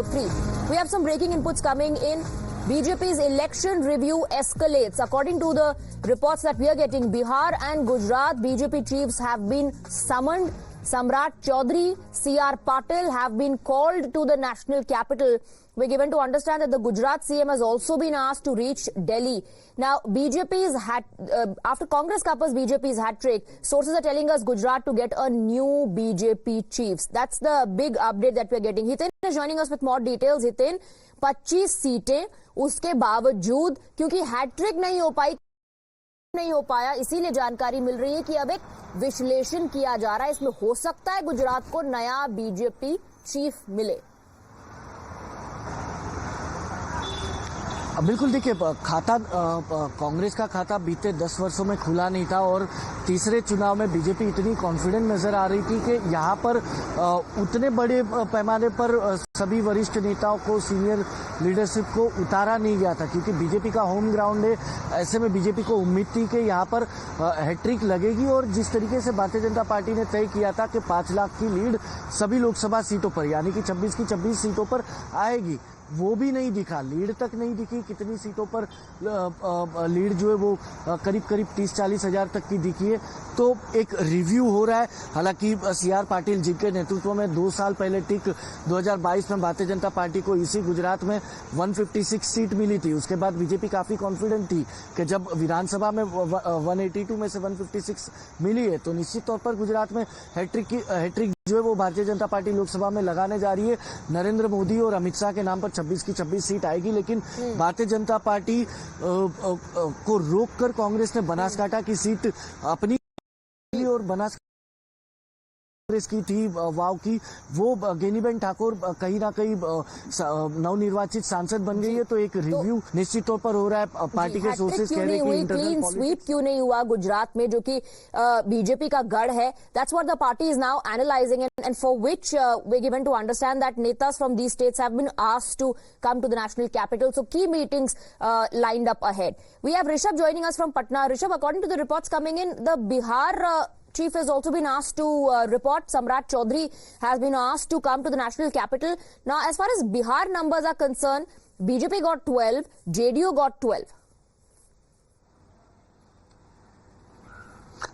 We have some breaking inputs coming in. BJP's election review escalates. According to the reports that we are getting, Bihar and Gujarat BJP chiefs have been summoned. Samrat Chaudhary, C.R. Patil have been called to the national capital. We're given to understand that the Gujarat CM has also been asked to reach Delhi. Now, after Congress couples BJP's hat-trick, sources are telling us Gujarat to get a new BJP chiefs. That's the big update that we're getting. Hiten is joining us with more details. Hiten, 25 सीटें उसके बावजूद क्योंकि hat trick नहीं हो पाया, इसीलिए जानकारी मिल रही है कि अब एक विश्लेषण किया जा रहा है. इसमें हो सकता है गुजरात को नया बीजेपी चीफ मिले. बिल्कुल, देखिए, खाता कांग्रेस का खाता बीते 10 वर्षों में खुला नहीं था और तीसरे चुनाव में बीजेपी इतनी कॉन्फिडेंट नजर आ रही थी कि यहाँ पर उतने बड़े पैमाने पर सभी वरिष्ठ नेताओं को, सीनियर लीडरशिप को उतारा नहीं गया था क्योंकि बीजेपी का होम ग्राउंड है. ऐसे में बीजेपी को उम्मीद थी कि यहाँ पर हैट्रिक लगेगी और जिस तरीके से भारतीय जनता पार्टी ने तय किया था कि 5 लाख की लीड सभी लोकसभा सीटों पर यानी कि 26 की 26 सीटों पर आएगी, वो भी नहीं दिखा. लीड तक नहीं दिखी. कितनी सीटों पर लीड जो है वो करीब 30-40 हजार तक की दिखी है. तो एक रिव्यू हो रहा है. हालांकि C.R. पाटिल जिनके नेतृत्व में 2 साल पहले ठीक 2022 में भारतीय जनता पार्टी को इसी गुजरात में 156 सीट मिली थी. उसके बाद बीजेपी काफी कॉन्फिडेंट थी कि जब विधानसभा में 182 में से 156 मिली है तो निश्चित तौर पर गुजरात में हैट्रिक जो है वो भारतीय जनता पार्टी लोकसभा में लगाने जा रही है. नरेंद्र मोदी और अमित शाह के नाम पर 26 की 26 सीट आएगी. लेकिन भारतीय जनता पार्टी को रोककर कांग्रेस ने बनासकांठा की सीट अपनी और बनासकांठा की थी वाव की, वो गेनीबेन ठाकुर कहीं ना कहीं नवनिर्वाचित सांसद बन गई है. तो एक रिव्यू निश्चित तौर पर हो रहा है. पार्टी के सोर्सेज कह रहे हैं कि क्लीन स्वीप क्यों नहीं हुआ गुजरात में, जो कि बीजेपी का गढ़ है. That's what the party is now analysing and for which we're given to understand that netas from these states have been asked to come to the national capital. So key meetings lined up ahead. We have Rishabh joining us from Patna. Rishabh, according to the reports coming in, the Bihar chief has also been asked to report. Samrat Chaudhary has been asked to come to the national capital. Now, as far as Bihar numbers are concerned, BJP got 12, JDU got 12.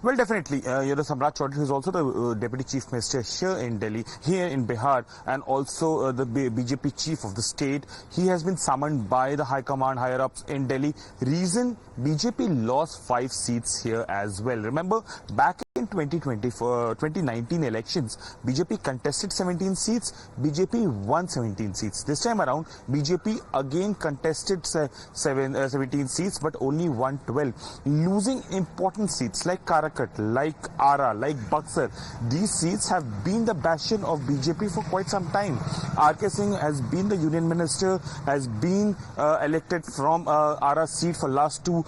Well, definitely, Samrat Chaudhary is also the Deputy Chief Minister here in Delhi, here in Bihar, and also the BJP chief of the state. He has been summoned by the High Command, higher-ups in Delhi. Reason, BJP lost 5 seats here as well. Remember, back in 2019 elections, BJP contested 17 seats, BJP won 17 seats. This time around, BJP again contested 17 seats, but only won 12, losing important seats like Karakat, like Ara, like Buxar. These seats have been the bastion of BJP for quite some time. R.K. Singh has been the union minister, has been elected from Ara seat for last 2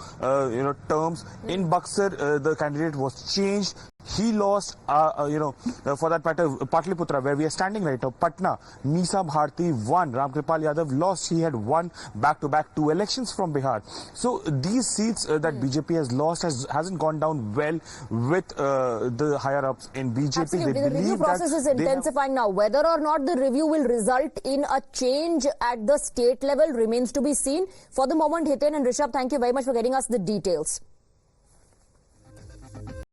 terms. In Buxar, the candidate was changed. He lost, for that matter, Patliputra, where we are standing right now, Patna, Meesa Bharti won, Ramkripal Yadav lost. He had won back-to-back 2 elections from Bihar. So these seats that BJP has lost hasn't gone down well with the higher-ups in BJP. Absolutely. The review process is intensifying now. Whether or not the review will result in a change at the state level remains to be seen. For the moment, Hiten and Rishabh, thank you very much for getting us the details.